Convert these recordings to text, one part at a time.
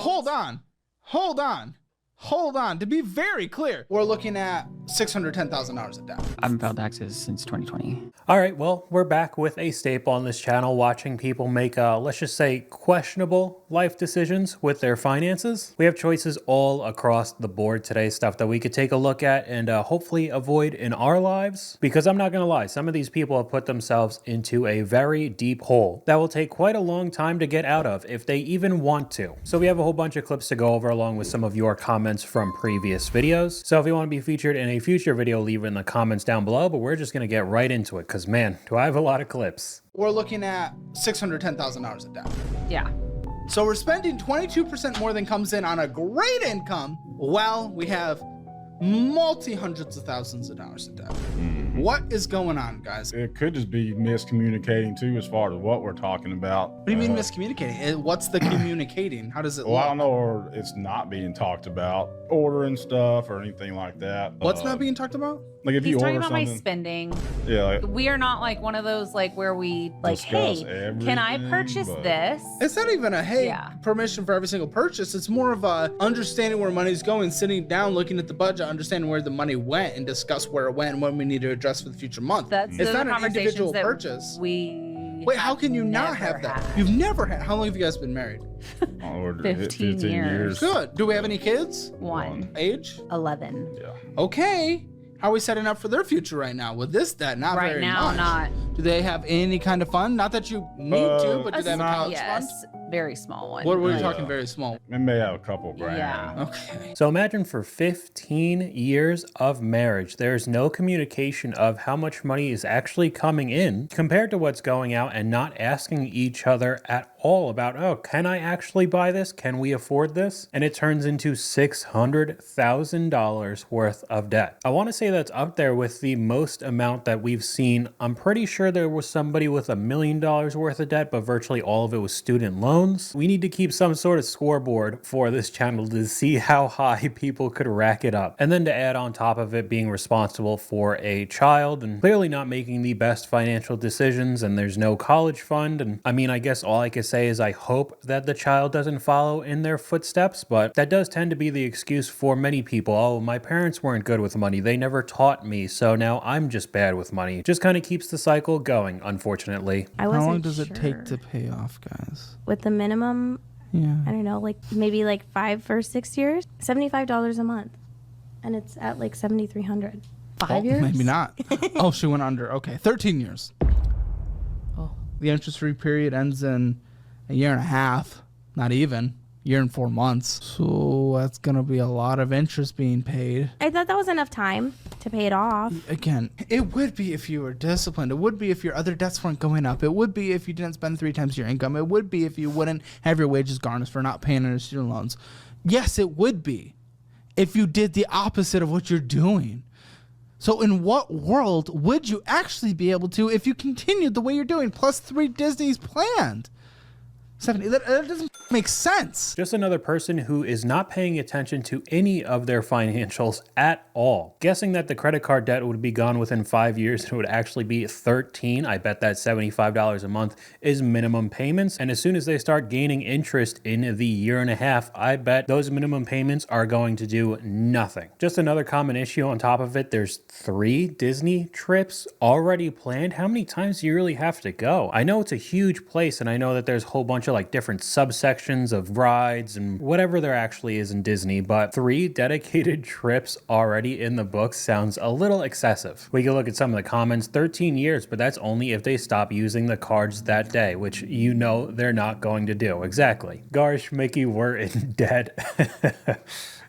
hold on. Hold on. Hold on. To be very clear, we're looking at $610,000 of debt. I haven't filed taxes since 2020. All right, well, we're back with a staple on this channel, watching people make, let's just say, questionable life decisions with their finances. We have choices all across the board today, stuff that we could take a look at and hopefully avoid in our lives. Because I'm not gonna lie, some of these people have put themselves into a very deep hole that will take quite a long time to get out of if they even want to. So we have a whole bunch of clips to go over along with some of your comments from previous videos. So if you want to be featured in a future video, leave it in the comments down below, but we're just gonna get right into it because man, do I have a lot of clips. We're looking at $610,000 of debt. Yeah. So we're spending 22% more than comes in on a great income, while we have multi-hundreds of thousands of dollars of debt. What is going on, guys? It could just be miscommunicating too, as far as what we're talking about. What do you mean miscommunicating? What's the communicating? How does it Well, look? I don't know, or it's not being talked about, ordering stuff or anything like that. What's not being talked about? Like if He's you talking order about my something, spending. yeah, like, We are not like one of those like where we like, Discuss hey, can I everything, purchase but- this? It's not even a hey Yeah. permission for every single purchase. It's more of a understanding where money's going, sitting down, looking at the budget, understanding where the money went, and discuss where it went and what we need to address for the future month. That's It's the not an conversations individual that purchase. We Wait, how can you not never have that? had. You've never had. How long have you guys been married? I ordered 15 15 years. Good. Do we have any kids? One. Age? 11. Yeah. Okay. How are we setting up for their future right now with this debt? Not Right very now, much. not. Do they have any kind of fund? Not that you need to, but do they have a college yes, fund? very small one. What were we Like, talking? Very small. It may have a couple grand. Yeah. Okay. So imagine for 15 years of marriage, there's no communication of how much money is actually coming in compared to what's going out, and not asking each other at all about, oh, can I actually buy this? Can we afford this? And it turns into $600,000 worth of debt. I want to say that's up there with the most amount that we've seen. I'm pretty sure there was somebody with $1 million worth of debt, but virtually all of it was student loans. We need to keep some sort of scoreboard for this channel to see how high people could rack it up. And then to add on top of it, being responsible for a child and clearly not making the best financial decisions, and there's no college fund. And I mean, I guess all I could say is I hope that the child doesn't follow in their footsteps, but that does tend to be the excuse for many people. Oh, my parents weren't good with money. They never taught me, so now I'm just bad with money. Just kind of keeps the cycle going, unfortunately. I How wasn't long does it take sure. to pay off, guys? With the minimum, Yeah. I don't know, like maybe like 5 or 6 years, $75 a month, and it's at like $7,300. 5 years? Maybe not. Oh, she went under. Okay, 13 years. Oh. The interest-free period ends in a year and a half. Not even. Year and 4 months. So that's gonna be a lot of interest being paid. I thought that was enough time to pay it off. Again, it would be if you were disciplined. It would be if your other debts weren't going up. It would be if you didn't spend 3 times your income. It would be if you wouldn't have your wages garnished for not paying on your student loans. Yes, it would be if you did the opposite of what you're doing. So in what world would you actually be able to if you continued the way you're doing, plus 3 Disney's planned? 70. That doesn't make sense. Just another person who is not paying attention to any of their financials at all. Guessing that the credit card debt would be gone within 5 years, it would actually be 13. I bet that $75 a month is minimum payments. And as soon as they start gaining interest in the year and a half, I bet those minimum payments are going to do nothing. Just another common issue on top of it. There's 3 Disney trips already planned. How many times do you really have to go? I know it's a huge place, and I know that there's a whole bunch of like different subsections of rides and whatever there actually is in Disney, but 3 dedicated trips already in the books sounds a little excessive. We can look at some of the comments. 13 years, but that's only if they stop using the cards that day, which you know they're not going to do. Exactly. Gosh, Mickey, we're in debt.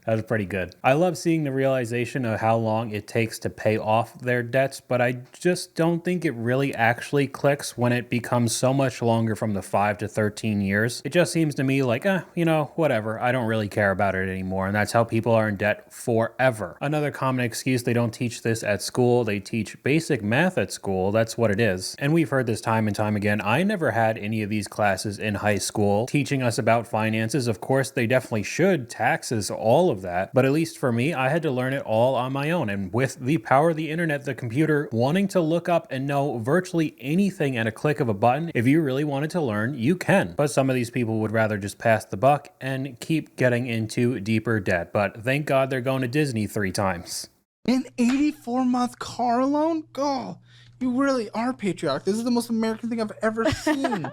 That was pretty good. I love seeing the realization of how long it takes to pay off their debts, but I just don't think it really actually clicks when it becomes so much longer from the 5 to 13 years. It just seems to me like, you know, whatever. I don't really care about it anymore. And that's how people are in debt forever. Another common excuse, they don't teach this at school. They teach basic math at school. That's what it is. And we've heard this time and time again. I never had any of these classes in high school teaching us about finances. Of course, they definitely should. Taxes, all of of that. But at least for me, I had to learn it all on my own. And with the power of the internet, the computer wanting to look up and know virtually anything at a click of a button, if you really wanted to learn, you can. But some of these people would rather just pass the buck and keep getting into deeper debt. But thank God they're going to Disney 3 times. An 84-month car loan? God, you really are patriotic. This is the most American thing I've ever seen.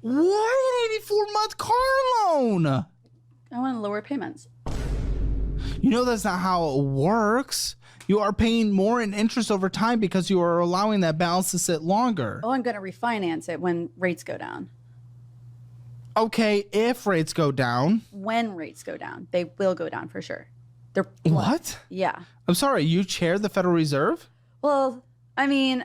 Why an 84-month car loan? I want lower payments. You know that's not how it works. You are paying more in interest over time because you are allowing that balance to sit longer. Oh, I'm going to refinance it when rates go down. Okay, if rates go down. When rates go down, they will go down for sure. They're What? Yeah. I'm sorry, you chair the Federal Reserve? Well, I mean,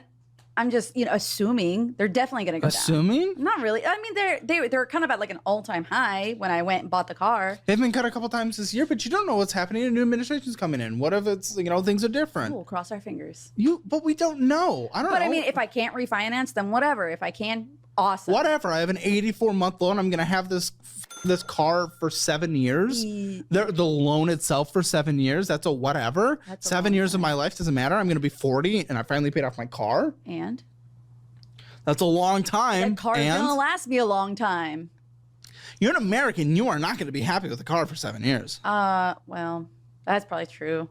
I'm just, assuming they're definitely going to go Assuming? down. Not really. I mean, they're kind of at like an all-time high when I went and bought the car. They've been cut a couple times this year, but you don't know what's happening. A new administration's coming in. What if it's, things are different? We'll cross our fingers. But we don't know. I don't know. But I mean, if I can't refinance, then whatever. If I can, awesome. Whatever. I have an 84-month loan. I'm going to have this car for 7 years. The loan itself for 7 years. That's a whatever. That's a 7 long years of time. my life doesn't matter. I'm going to be 40 and I finally paid off my car. And That's a long time. that car's and going to last me a long time. you're an American. You are not going to be happy with the car for 7 years. Well, that's probably true.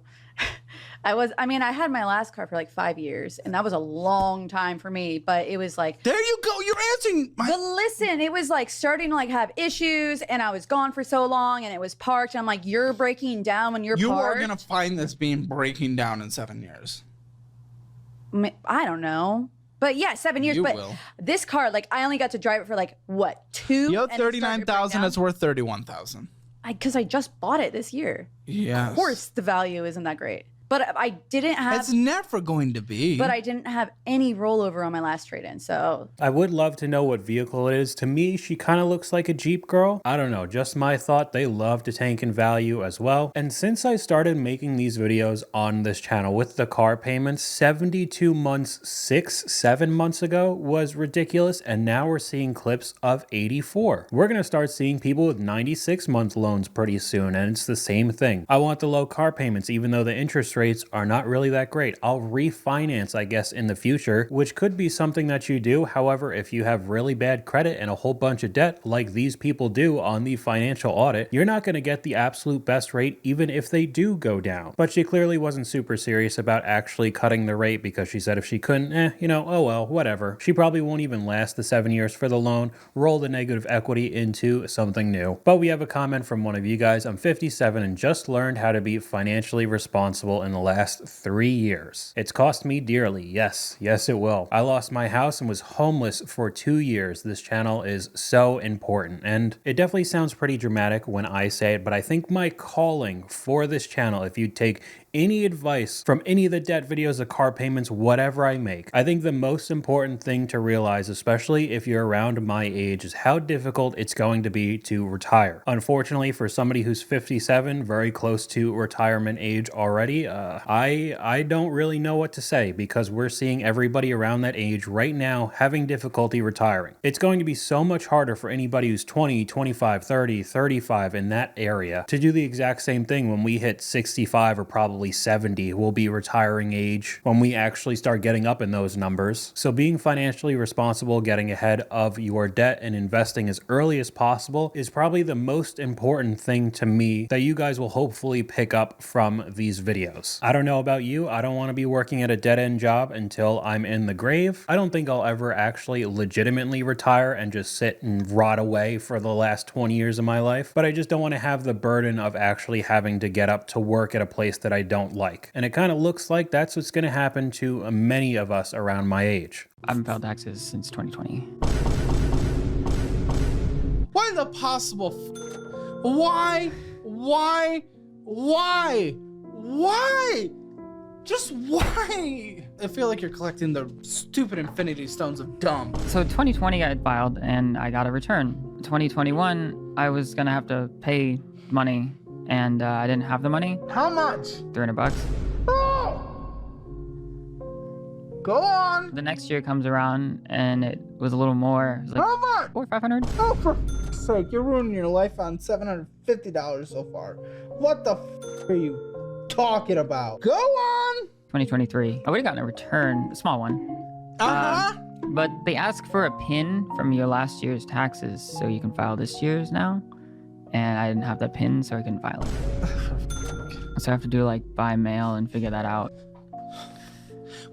I had my last car for like 5 years, and that was a long time for me, but it was like, There you go. You're answering my... but listen, it was like starting to like have issues, and I was gone for so long, and it was parked. I'm like, you're breaking down when you're You are parked. going to find this being breaking down in 7 years. I don't know. But yeah, 7 years. You but will. this car, like, I only got to drive it for like, what, 2? You owe And it started to break $39,000. down. It's worth $31,000. Because I just bought it this year. Yes. Of course, the value isn't that great. But I didn't have... It's never going to be. But I didn't have any rollover on my last trade-in, so... I would love to know what vehicle it is. To me, she kind of looks like a Jeep girl. I don't know, just my thought. They love to tank in value as well. And since I started making these videos on this channel with the car payments, 72 months, 7 months ago was ridiculous. And now we're seeing clips of 84. We're going to start seeing people with 96-month loans pretty soon. And it's the same thing. I want the low car payments, even though the interest rates are not really that great. I'll refinance, I guess, in the future, which could be something that you do. However, if you have really bad credit and a whole bunch of debt like these people do on the financial audit, you're not going to get the absolute best rate even if they do go down. But she clearly wasn't super serious about actually cutting the rate because she said if she couldn't, oh well, whatever. She probably won't even last the 7 years for the loan, roll the negative equity into something new. But we have a comment from one of you guys. I'm 57 and just learned how to be financially responsible in the last 3 years. It's cost me dearly. Yes, it will. I lost my house and was homeless for 2 years. This channel is so important. And it definitely sounds pretty dramatic when I say it, but I think my calling for this channel, if you take any advice from any of the debt videos, the car payments, whatever I make, I think the most important thing to realize, especially if you're around my age, is how difficult it's going to be to retire. Unfortunately, for somebody who's 57, very close to retirement age already, I don't really know what to say because we're seeing everybody around that age right now having difficulty retiring. It's going to be so much harder for anybody who's 20, 25, 30, 35 in that area to do the exact same thing when we hit 65 or probably 70 will be retiring age when we actually start getting up in those numbers. So being financially responsible, getting ahead of your debt and investing as early as possible is probably the most important thing to me that you guys will hopefully pick up from these videos. I don't know about you. I don't want to be working at a dead-end job until I'm in the grave. I don't think I'll ever actually legitimately retire and just sit and rot away for the last 20 years of my life, but I just don't want to have the burden of actually having to get up to work at a place that I don't like. And it kind of looks like that's what's going to happen to many of us around my age. I haven't filed taxes since 2020. Why the possible... Why? Just why? I feel like you're collecting the stupid infinity stones of dumb. So 2020 I filed and I got a return. 2021 I was gonna have to pay money and I didn't have the money. How much? $300. Oh! Go on. The next year comes around and it was a little more. It was like How much? 400 or 500. Oh, for sake, you're ruining your life on $750 so far. What the are you talking about? Go on. 2023. I would have gotten a return, a small one. Uh-huh. But they ask for a PIN from your last year's taxes so you can file this year's now. And I didn't have that PIN, so I couldn't file it. So I have to do like by mail and figure that out.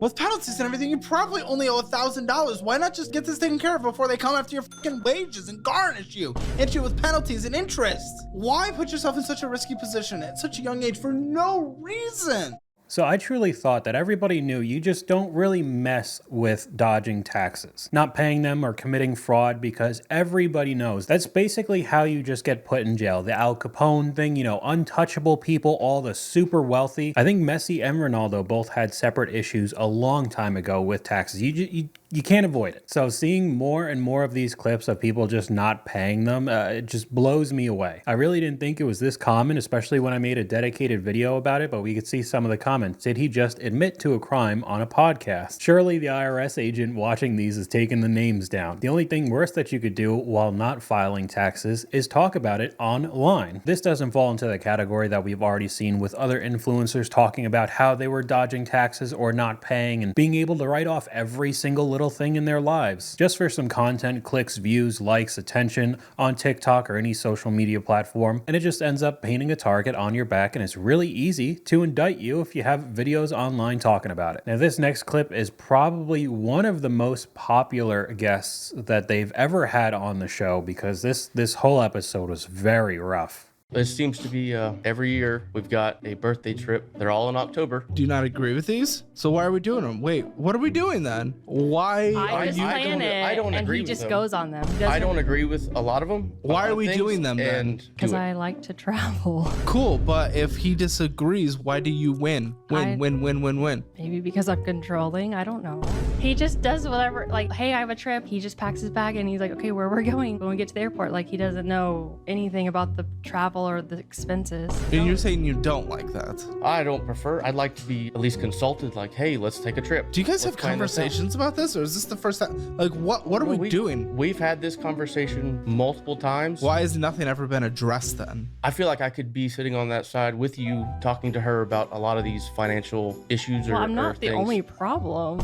With penalties and everything, you probably only owe $1,000. Why not just get this taken care of before they come after your fucking wages and garnish you? Hit you with penalties and interest. Why put yourself in such a risky position at such a young age for no reason? So I truly thought that everybody knew you just don't really mess with dodging taxes, not paying them or committing fraud, because everybody knows that's basically how you just get put in jail. The Al Capone thing, you know, untouchable people, all the super wealthy. I think Messi and Ronaldo both had separate issues a long time ago with taxes. You can't avoid it. So seeing more and more of these clips of people just not paying them, it just blows me away. I really didn't think it was this common, especially when I made a dedicated video about it, but we could see some of the comments. Did he just admit to a crime on a podcast? Surely the IRS agent watching these is taking the names down. The only thing worse that you could do while not filing taxes is talk about it online. This doesn't fall into the category that we've already seen with other influencers talking about how they were dodging taxes or not paying and being able to write off every single little thing in their lives just for some content, clicks, views, likes, attention on TikTok or any social media platform. And it just ends up painting a target on your back, and it's really easy to indict you if you have videos online talking about it. Now, this next clip is probably one of the most popular guests that they've ever had on the show, because this whole episode was very rough. This seems to be every year we've got a birthday trip. They're all in October. Do you not agree with these? So why are we doing them? Wait, what are we doing then? Why I are just you? plan it, I don't and agree he with just them. goes on them. I don't agree with a lot of them. Why are we doing them then? Because I like to travel. Cool, but if he disagrees, why do you win? Win. Maybe because I'm controlling. I don't know. He just does whatever. Like, hey, I have a trip. He just packs his bag and he's like, okay, where we're going when we get to the airport. Like, he doesn't know anything about the travel or the expenses. And you're saying you don't like that? I don't prefer. I'd like to be at least consulted. Like, hey, let's take a trip. Do you guys Let's have plan this out. conversations about this, or is this the first time? Like, what are we doing? We've had this conversation multiple times. Why has nothing ever been addressed then? I feel like I could be sitting on that side with you, talking to her about a lot of these financial issues. Well, or I'm not the things. only problem.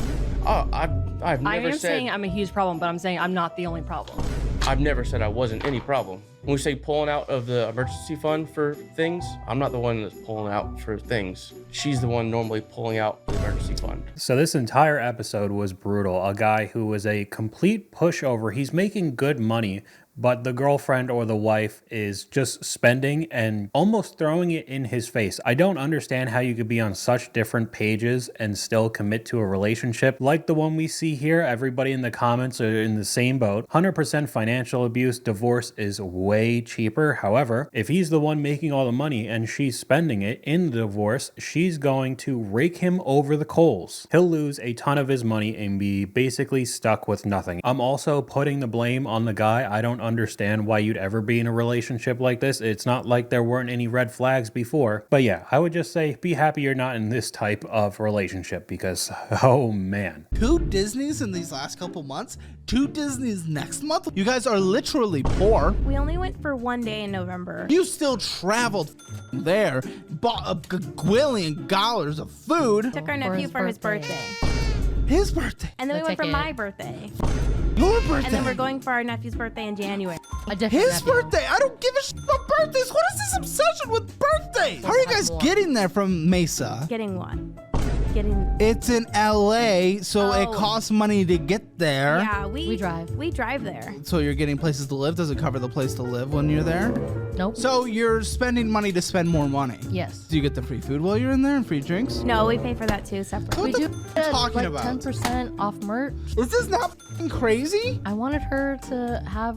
Oh, I've I never am said. saying I'm a huge problem, but I'm saying I'm not the only problem. I've never said I wasn't any problem. When we say pulling out of the emergency fund for things, I'm not the one that's pulling out for things. She's the one normally pulling out the emergency fund. So this entire episode was brutal. A guy who was a complete pushover. He's making good money, but the girlfriend or the wife is just spending and almost throwing it in his face. I don't understand how you could be on such different pages and still commit to a relationship like the one we see here. Everybody in the comments are in the same boat. 100% financial abuse. Divorce is way cheaper. However, if he's the one making all the money and she's spending it in the divorce, she's going to rake him over the coals. He'll lose a ton of his money and be basically stuck with nothing. I'm also putting the blame on the guy. I don't understand why you'd ever be in a relationship like this. It's not like there weren't any red flags before. But yeah, I would just say be happy you're not in this type of relationship, because oh man. 2 Disneys in these last couple months, 2 Disneys next month. You guys are literally poor. We only went for 1 day in November. You still traveled there, bought a gagillion dollars of food. Took our nephew for his birthday. His birthday. And then The we went for ticket. my birthday. Your birthday. And then we're going for our nephew's birthday in January. A different His nephew. birthday. I don't give a shit about birthdays. What is this obsession with birthdays? How are you guys getting there from Mesa? Getting what? Getting. It's in LA, so it Oh. costs money to get there. Yeah, We drive. We drive there. So you're getting places to live. Does it cover the place to live when you're there? Nope. So you're spending money to spend more money. Yes. Do you get the free food while you're in there and free drinks? No, we pay for that too, separate. What We the do f- are you talking like about? 10% off merch. Is this not f***ing crazy? I wanted her to have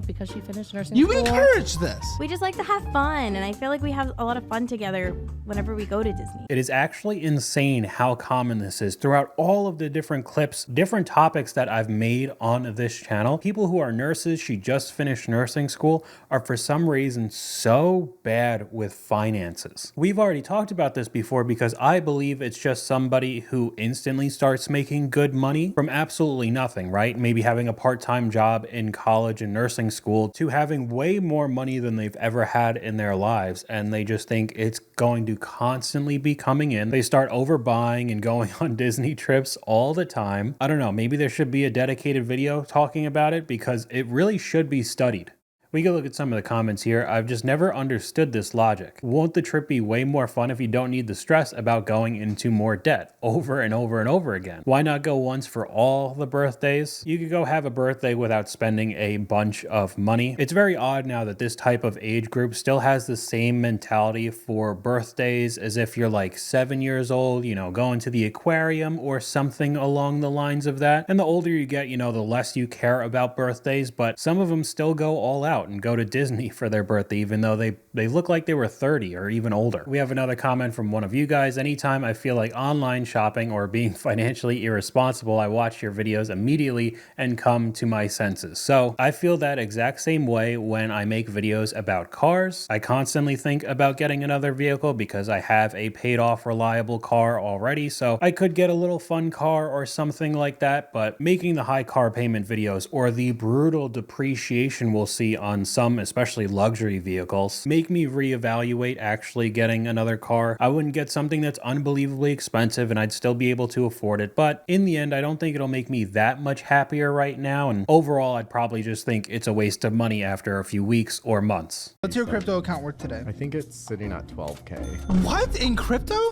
because she finished nursing You school. encourage this. We just like to have fun, and I feel like we have a lot of fun together whenever we go to Disney. It is actually insane how common this is throughout all of the different clips, different topics that I've made on this channel. People who are nurses, she just finished nursing school, are for some reason so bad with finances. We've already talked about this before because I believe it's just somebody who instantly starts making good money from absolutely nothing, right? Maybe having a part-time job in college and nursing school to having way more money than they've ever had in their lives, and they just think it's going to constantly be coming in. They start overbuying and going on Disney trips all the time. I don't know, maybe there should be a dedicated video talking about it because it really should be studied. We can look at some of the comments here. I've just never understood this logic. Won't the trip be way more fun if you don't need the stress about going into more debt over and over and over again? Why not go once for all the birthdays? You could go have a birthday without spending a bunch of money. It's very odd now that this type of age group still has the same mentality for birthdays as if you're like 7 years old, you know, going to the aquarium or something along the lines of that. And the older you get, you know, the less you care about birthdays, but some of them still go all out and go to Disney for their birthday, even though they look like they were 30 or even older. We have another comment from one of you guys. Anytime I feel like online shopping or being financially irresponsible, I watch your videos immediately and come to my senses. So I feel that exact same way when I make videos about cars. I constantly think about getting another vehicle because I have a paid off reliable car already. So I could get a little fun car or something like that, but making the high car payment videos or the brutal depreciation we'll see on some, especially luxury vehicles, make me reevaluate actually getting another car. I wouldn't get something that's unbelievably expensive and I'd still be able to afford it, but in the end, I don't think it'll make me that much happier right now, and overall, I'd probably just think it's a waste of money after a few weeks or months. What's your crypto account worth today? I think it's sitting at 12K. What? In crypto?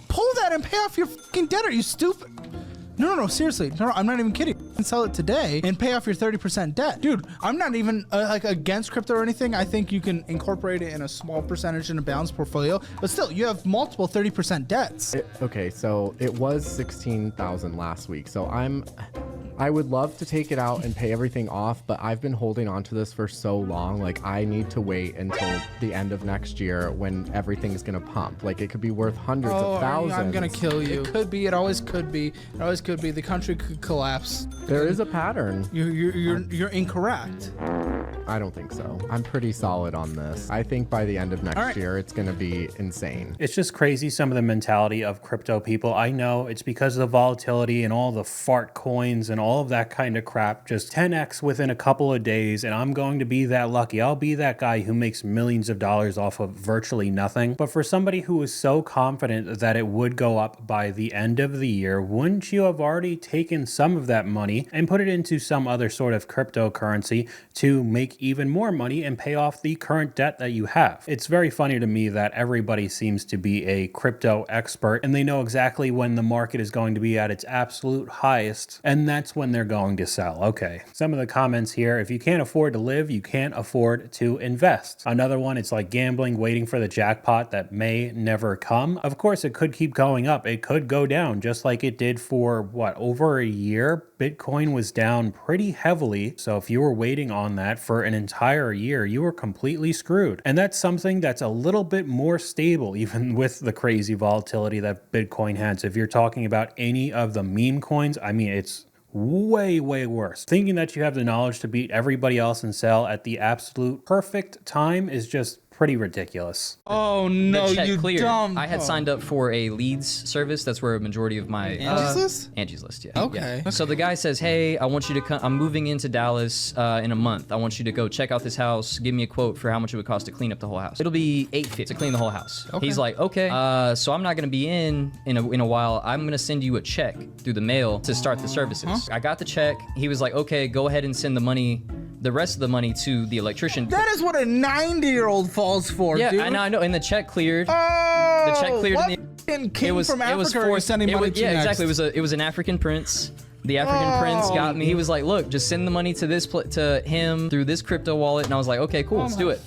Pull that and pay off your fucking debt. Are you stupid? No, seriously. No, I'm not even kidding. You can sell it today and pay off your 30% debt. Dude, I'm not even like against crypto or anything. I think you can incorporate it in a small percentage in a balanced portfolio, but still, you have multiple 30% debts. Okay, so it was 16,000 last week. So I would love to take it out and pay everything off, but I've been holding on to this for so long. Like, I need to wait until the end of next year when everything's gonna pump. Like, it could be worth hundreds of thousands. I'm gonna kill you. It could be. It always could be. It always could be. The country could collapse. There is a pattern. You're incorrect. I don't think so. I'm pretty solid on this. I think by the end of next year, it's gonna be insane. It's just crazy, some of the mentality of crypto people. I know it's because of the volatility and all the fart coins and all of that kind of crap, just 10x within a couple of days, and I'm going to be that lucky. I'll be that guy who makes millions of dollars off of virtually nothing. But for somebody who is so confident that it would go up by the end of the year, wouldn't you have already taken some of that money and put it into some other sort of cryptocurrency to make even more money and pay off the current debt that you have? It's very funny to me that everybody seems to be a crypto expert and they know exactly when the market is going to be at its absolute highest, and that's when they're going to sell. Okay, some of the comments here: if you can't afford to live, you can't afford to invest. Another one, it's like gambling, waiting for the jackpot that may never come. Of course, it could keep going up. It could go down, just like it did for, what, over a year? Bitcoin was down pretty heavily. So if you were waiting on that for an entire year, you were completely screwed. And that's something that's a little bit more stable, even with the crazy volatility that Bitcoin has. If you're talking about any of the meme coins, I mean, it's way worse. Thinking that you have the knowledge to beat everybody else and sell at the absolute perfect time is just pretty ridiculous. Oh no, The check you cleared. dumb. I had signed up for a leads service. That's where a majority of my Angie's List? Angie's List, yeah. Okay. Yeah. So the guy says, "Hey, I want you to come. I'm moving into Dallas in a month. I want you to go check out this house. Give me a quote for how much it would cost to clean up the whole house. It'll be $850 to clean the whole house." Okay. He's like, "Okay, so I'm not gonna be in a while. I'm gonna send you a check through the mail to start the services." I got the check. He was like, "Okay, go ahead and send the rest of the money to the electrician." That is what a 90-year-old falls for, yeah, dude. I know, and the check cleared. Oh, The check cleared. What In the, king from Africa are you sending money to yeah, next? exactly. It was an African prince. The African prince got me. He was like, "Look, just send the money to to him through this crypto wallet." And I was like, "Okay, cool, let's do it."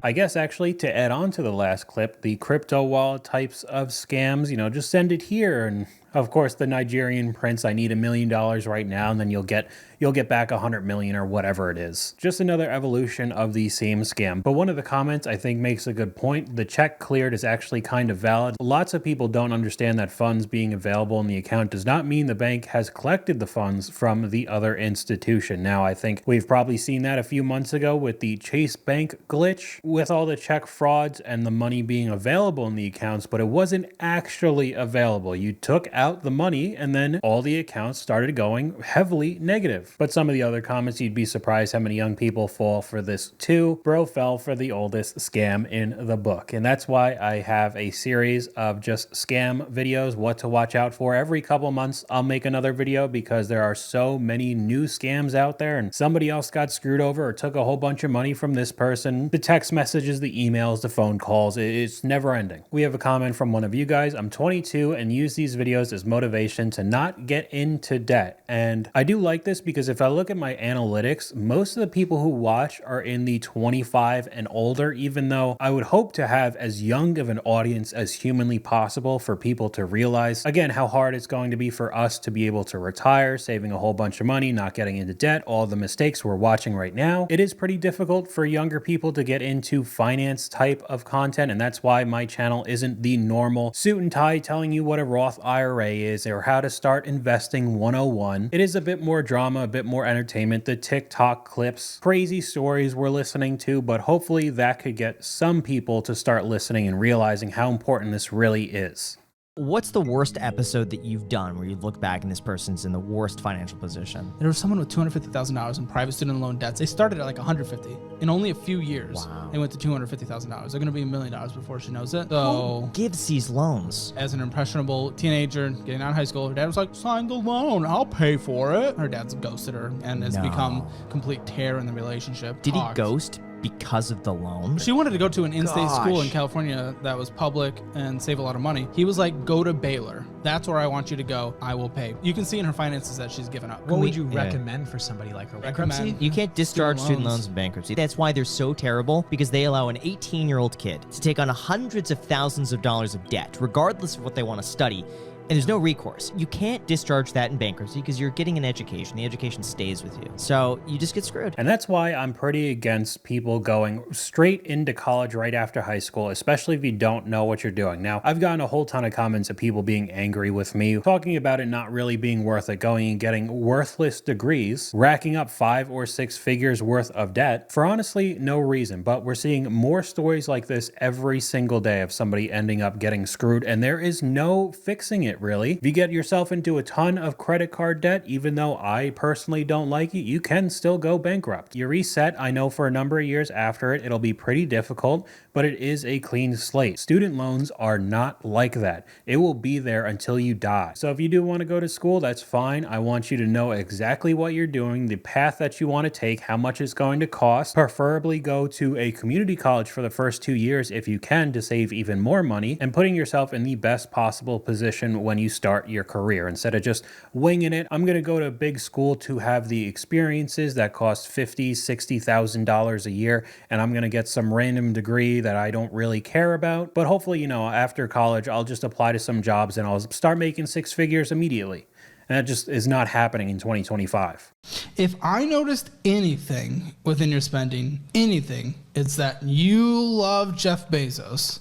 I guess actually to add on to the last clip, the crypto wallet types of scams, you know, just send it here and Of course, the Nigerian prince, I need $1 million right now, and then you'll get back 100 million or whatever it is. Just another evolution of the same scam. But one of the comments I think makes a good point. The check cleared is actually kind of valid. Lots of people don't understand that funds being available in the account does not mean the bank has collected the funds from the other institution. Now, I think we've probably seen that a few months ago with the Chase Bank glitch with all the check frauds and the money being available in the accounts, but it wasn't actually available. You took out the money and then all the accounts started going heavily negative. But some of the other comments, you'd be surprised how many young people fall for this too. Bro fell for the oldest scam in the book. And that's why I have a series of just scam videos, what to watch out for. Every couple months, I'll make another video because there are so many new scams out there and somebody else got screwed over or took a whole bunch of money from this person. The text messages, the emails, the phone calls, it's never ending. We have a comment from one of you guys. I'm 22 and use these videos as motivation to not get into debt. And I do like this because if I look at my analytics, most of the people who watch are in the 25 and older, even though I would hope to have as young of an audience as humanly possible for people to realize, again, how hard it's going to be for us to be able to retire, saving a whole bunch of money, not getting into debt, all the mistakes we're watching right now. It is pretty difficult for younger people to get into finance type of content, and that's why my channel isn't the normal suit and tie telling you what a Roth IRA is or how to start investing 101. It is a bit more drama, a bit more entertainment, the TikTok clips, crazy stories we're listening to, but hopefully that could get some people to start listening and realizing how important this really is. What's the worst episode that you've done where you look back and this person's in the worst financial position? There was someone with $250,000 in private student loan debts. They started at like 150 in only a few years. Wow. They went to $250,000. They're going to be $1 million before she knows it. So, who gives these loans? As an impressionable teenager getting out of high school, her dad was like, sign the loan, I'll pay for it. Her dad's ghosted her and has become complete tear in the relationship. Did he ghost because of the loan? She wanted to go to an in-state school in California that was public and save a lot of money. He was like, go to Baylor. That's where I want you to go. I will pay. You can see in her finances that she's given up. What would you recommend for somebody like her? Bankruptcy? You can't discharge student loans in bankruptcy. That's why they're so terrible, because they allow an 18-year-old kid to take on hundreds of thousands of dollars of debt, regardless of what they want to study. And there's no recourse. You can't discharge that in bankruptcy because you're getting an education. The education stays with you. So you just get screwed. And that's why I'm pretty against people going straight into college right after high school, especially if you don't know what you're doing. Now, I've gotten a whole ton of comments of people being angry with me, talking about it not really being worth it, going and getting worthless degrees, racking up 5 or 6 figures worth of debt for honestly no reason. But we're seeing more stories like this every single day of somebody ending up getting screwed, and there is no fixing it. Really. If you get yourself into a ton of credit card debt, even though I personally don't like it, you can still go bankrupt. You reset, I know for a number of years after it, it'll be pretty difficult, but it is a clean slate. Student loans are not like that. It will be there until you die. So if you do want to go to school, that's fine. I want you to know exactly what you're doing, the path that you want to take, how much it's going to cost. Preferably go to a community college for the first 2 years if you can to save even more money, and putting yourself in the best possible position when you start your career instead of just winging it. I'm going to go to a big school to have the experiences that cost $50,000, $60,000 a year, and I'm going to get some random degree that I don't really care about. But hopefully, you know, after college, I'll just apply to some jobs and I'll start making 6 figures immediately. And that just is not happening in 2025. If I noticed anything within your spending, anything, it's that you love Jeff Bezos.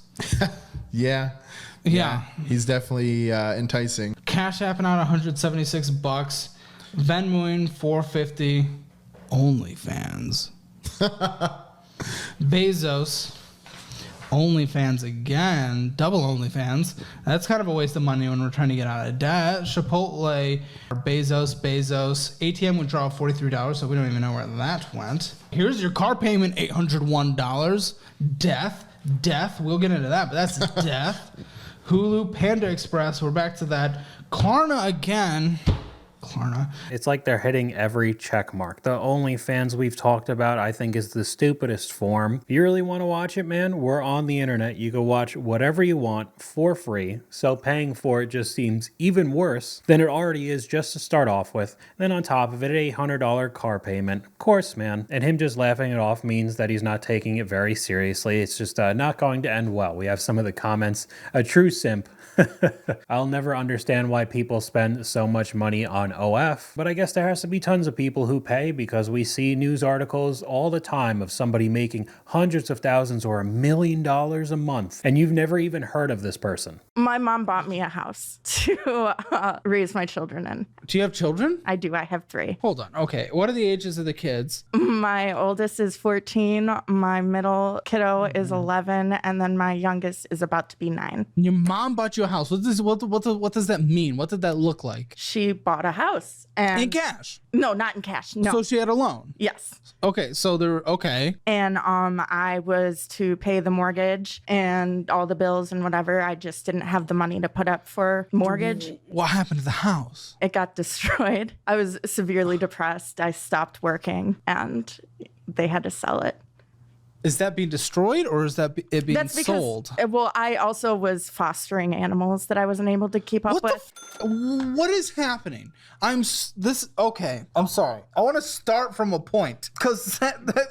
Yeah. Yeah. He's definitely enticing. Cash apping out $176, Venmoing $450, OnlyFans. Bezos, OnlyFans again, double OnlyFans. That's kind of a waste of money when we're trying to get out of debt. Chipotle, Bezos, ATM withdrawal $43, so we don't even know where that went. Here's your car payment, $801. Death, we'll get into that, but that's death. Hulu, Panda Express, we're back to that. Klarna again. Klarna. It's like they're hitting every check mark. The OnlyFans we've talked about, I think, is the stupidest form. If you really want to watch it, man, we're on the internet. You can watch whatever you want for free. So paying for it just seems even worse than it already is just to start off with. Then on top of it, an $800 car payment. Of course, man. And him just laughing it off means that he's not taking it very seriously. It's just not going to end well. We have some of the comments. A true simp. I'll never understand why people spend so much money on OF, but I guess there has to be tons of people who pay because we see news articles all the time of somebody making hundreds of thousands or $1 million a month, and you've never even heard of this person. My mom bought me a house to raise my children in. Do you have children? I do. I have 3. Hold on. Okay. What are the ages of the kids? My oldest is 14. My middle kiddo is 11. And then my youngest is about to be 9. Your mom bought you a house. What does that mean? What did that look like? She bought a house. And in cash? No, not in cash. No. So she had a loan? Yes. Okay. So okay. And I was to pay the mortgage and all the bills and whatever. I just didn't have the money to put up for mortgage. What happened to the house? It got destroyed. I was severely depressed. I stopped working and they had to sell it. Is that being destroyed or is that it being sold? Well, I also was fostering animals that I wasn't able to keep up with. What is happening? I'm sorry. I want to start from a point because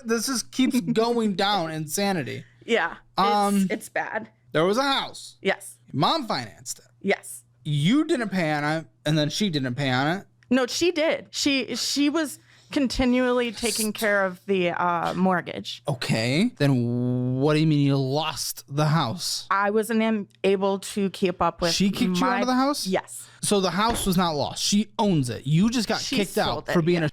this just keeps going down insanity. Yeah, it's bad. There was a house. Yes. Mom financed it. Yes. You didn't pay on it, and then she didn't pay on it. No, she did. She was continually taking care of the mortgage. Okay. Then what do you mean you lost the house? I wasn't able to keep up with. She kicked you out of the house? Yes. So the house was not lost. She owns it. You just got kicked out for being a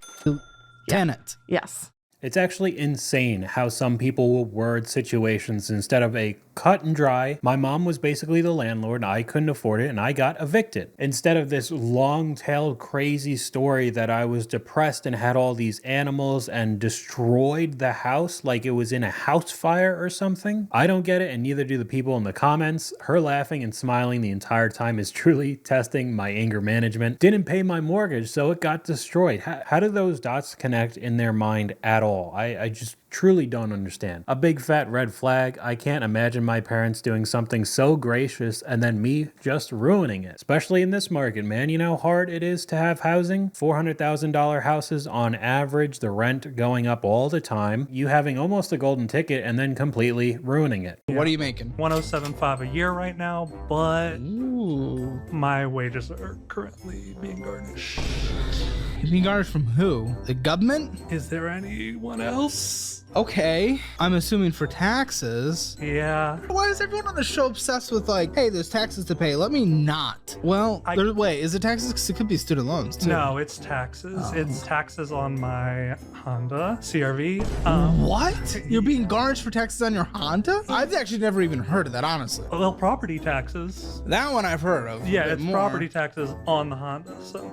tenant. Yes. It's actually insane how some people will word situations instead of a cut and dry. My mom was basically the landlord. I couldn't afford it and I got evicted. Instead of this long-tailed crazy story that I was depressed and had all these animals and destroyed the house like it was in a house fire or something. I don't get it, and neither do the people in the comments. Her laughing and smiling the entire time is truly testing my anger management. Didn't pay my mortgage, so it got destroyed. How do those dots connect in their mind at all? I just truly don't understand. A big fat red flag. I can't imagine my parents doing something so gracious and then me just ruining it. Especially in this market, man. You know how hard it is to have housing? $400,000 houses on average, the rent going up all the time. You having almost a golden ticket and then completely ruining it. Yeah. What are you making? $107,500 a year right now, but Ooh. My wages are currently being garnished. Being garnished from who? The government? Is there anyone else? Okay. I'm assuming for taxes. Yeah. Why is everyone on the show obsessed with like, hey, there's taxes to pay? Let me not. Well, wait, is it taxes? Because it could be student loans too. No, it's taxes. Oh. It's taxes on my Honda CRV. What? You're being garnished for taxes on your Honda? I've actually never even heard of that, honestly. Well, property taxes. That one I've heard of. Yeah, it's property taxes on the Honda, so.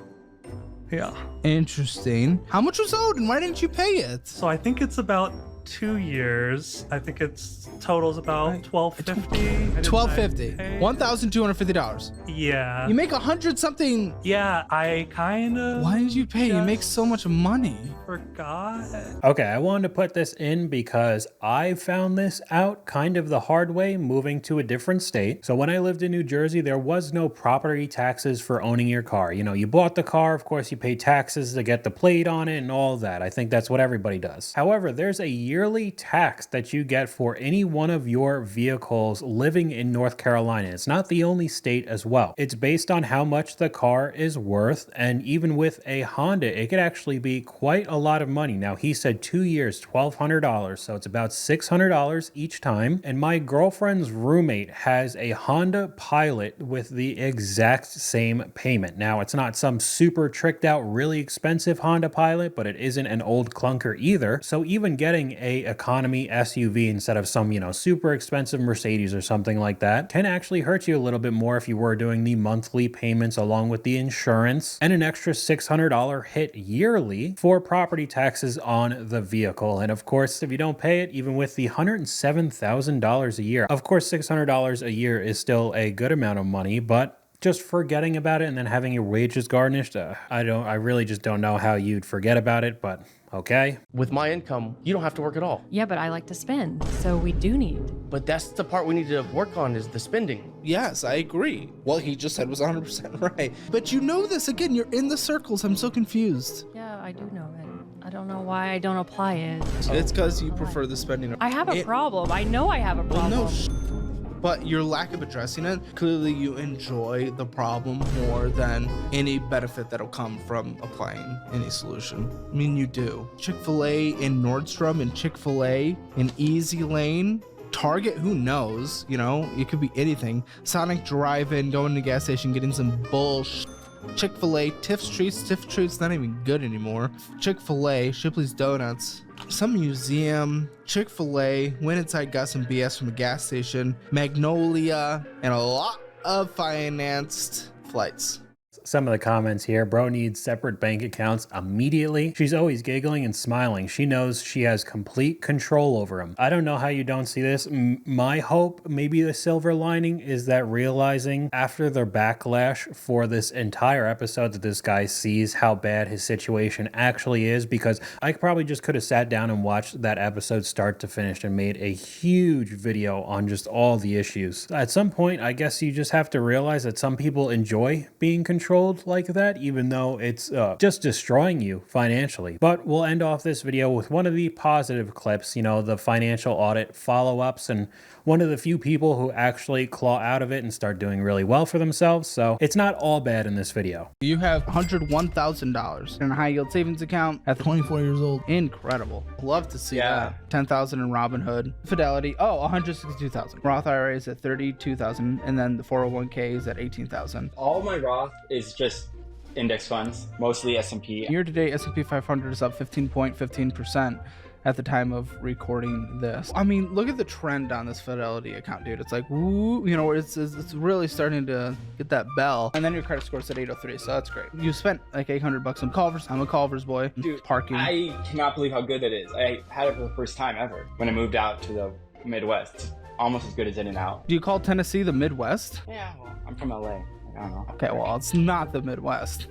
Yeah. Interesting. How much was owed and why didn't you pay it? So I think it's about 2 years. I think it's totals about $1,250. $1,250. $1,250. Yeah. You make 100 something. Yeah, I kind of. Why did you pay? You make so much money. Forgot. Okay, I wanted to put this in because I found this out kind of the hard way moving to a different state. So when I lived in New Jersey, there was no property taxes for owning your car. You know, you bought the car, of course, you pay taxes to get the plate on it and all that. I think that's what everybody does. However, there's a yearly tax that you get for any one of your vehicles living in North Carolina. It's not the only state as well. It's based on how much the car is worth, and even with a Honda, it could actually be quite a lot of money. Now, he said 2 years, $1,200, so it's about $600 each time. And my girlfriend's roommate has a Honda Pilot with the exact same payment. Now, it's not some super tricked out, really expensive Honda Pilot, but it isn't an old clunker either. So even getting a economy SUV instead of some, super expensive Mercedes or something like that can actually hurt you a little bit more if you were doing the monthly payments along with the insurance and an extra $600 hit yearly for property taxes on the vehicle. And of course, if you don't pay it, even with the $107,000 a year, of course, $600 a year is still a good amount of money, but just forgetting about it and then having your wages garnished, I really just don't know how you'd forget about it, but okay. With my income, you don't have to work at all. Yeah, but I like to spend, so we do need. But that's the part we need to work on is the spending. Yes, I agree. What he just said was 100% right. But you know this, again, you're in the circles. I'm so confused. Yeah, I do know it. I don't know why I don't apply it. It's because you prefer the spending. I have a problem. I know I have a problem. Well, no, But your lack of addressing it, clearly you enjoy the problem more than any benefit that'll come from applying any solution. I mean, you do. Chick-fil-A in Nordstrom and Chick-fil-A in Easy Lane. Target, who knows? You know, it could be anything. Sonic Drive-In, going to the gas station, getting some bullshit. Chick-fil-A, Tiff's Treats not even good anymore. Chick-fil-A, Shipley's Donuts, some museum, Chick-fil-A, went inside, got some BS from a gas station, Magnolia, and a lot of financed flights. Some of the comments here. Bro needs separate bank accounts immediately. She's always giggling and smiling. She knows she has complete control over him. I don't know how you don't see this. My hope, maybe the silver lining, is that realizing after the backlash for this entire episode that this guy sees how bad his situation actually is, because I probably just could have sat down and watched that episode start to finish and made a huge video on just all the issues. At some point, I guess you just have to realize that some people enjoy being controlled like that, even though it's just destroying you financially. But we'll end off this video with one of the positive clips, you know, the financial audit follow-ups, and one of the few people who actually claw out of it and start doing really well for themselves. So it's not all bad in this video. You have $101,000 in a high yield savings account at 24 years old. Incredible. Love to see that. 10,000 in Robinhood. Fidelity, 162,000. Roth IRA is at 32,000, and then the 401k is at 18,000. All my Roth is just index funds, mostly S&P. Year to date, S&P 500 is up 15.15% at the time of recording this. I mean, look at the trend on this Fidelity account, dude. It's like, woo, you know, it's really starting to get that bell. And then your credit score's at 803, so that's great. You spent like $800 on Culver's. I'm a Culver's boy. Dude, parking. I cannot believe how good that is. I had it for the first time ever when I moved out to the Midwest. Almost as good as In-N-Out. Do you call Tennessee the Midwest? Yeah, well, I'm from LA. I don't know. Okay, well, it's not the Midwest.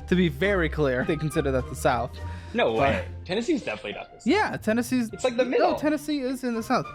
To be very clear, they consider that the South. No way. Tennessee's definitely not this. Yeah, Tennessee's... It's like the middle. No, Tennessee is in the South.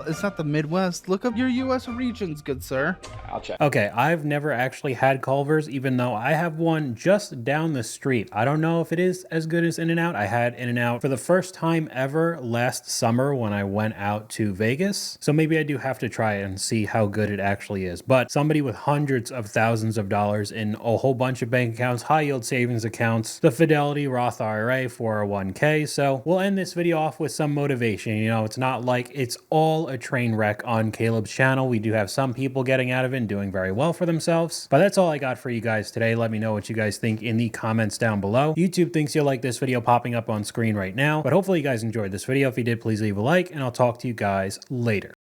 It's not the Midwest. Look up your U.S. regions, good sir. I'll check. Okay, I've never actually had Culver's, even though I have one just down the street. I don't know if it is as good as In-N-Out. I had In-N-Out for the first time ever last summer when I went out to Vegas. So maybe I do have to try it and see how good it actually is. But somebody with hundreds of thousands of dollars in a whole bunch of bank accounts, high yield savings accounts, the Fidelity, Roth IRA, 401k. So we'll end this video off with some motivation. You know, it's not like it's all a train wreck on Caleb's channel. We do have some people getting out of it and doing very well for themselves. But that's all I got for you guys today. Let me know what you guys think in the comments down below. YouTube thinks you'll like this video popping up on screen right now, but hopefully you guys enjoyed this video. If you did, please leave a like, and I'll talk to you guys later.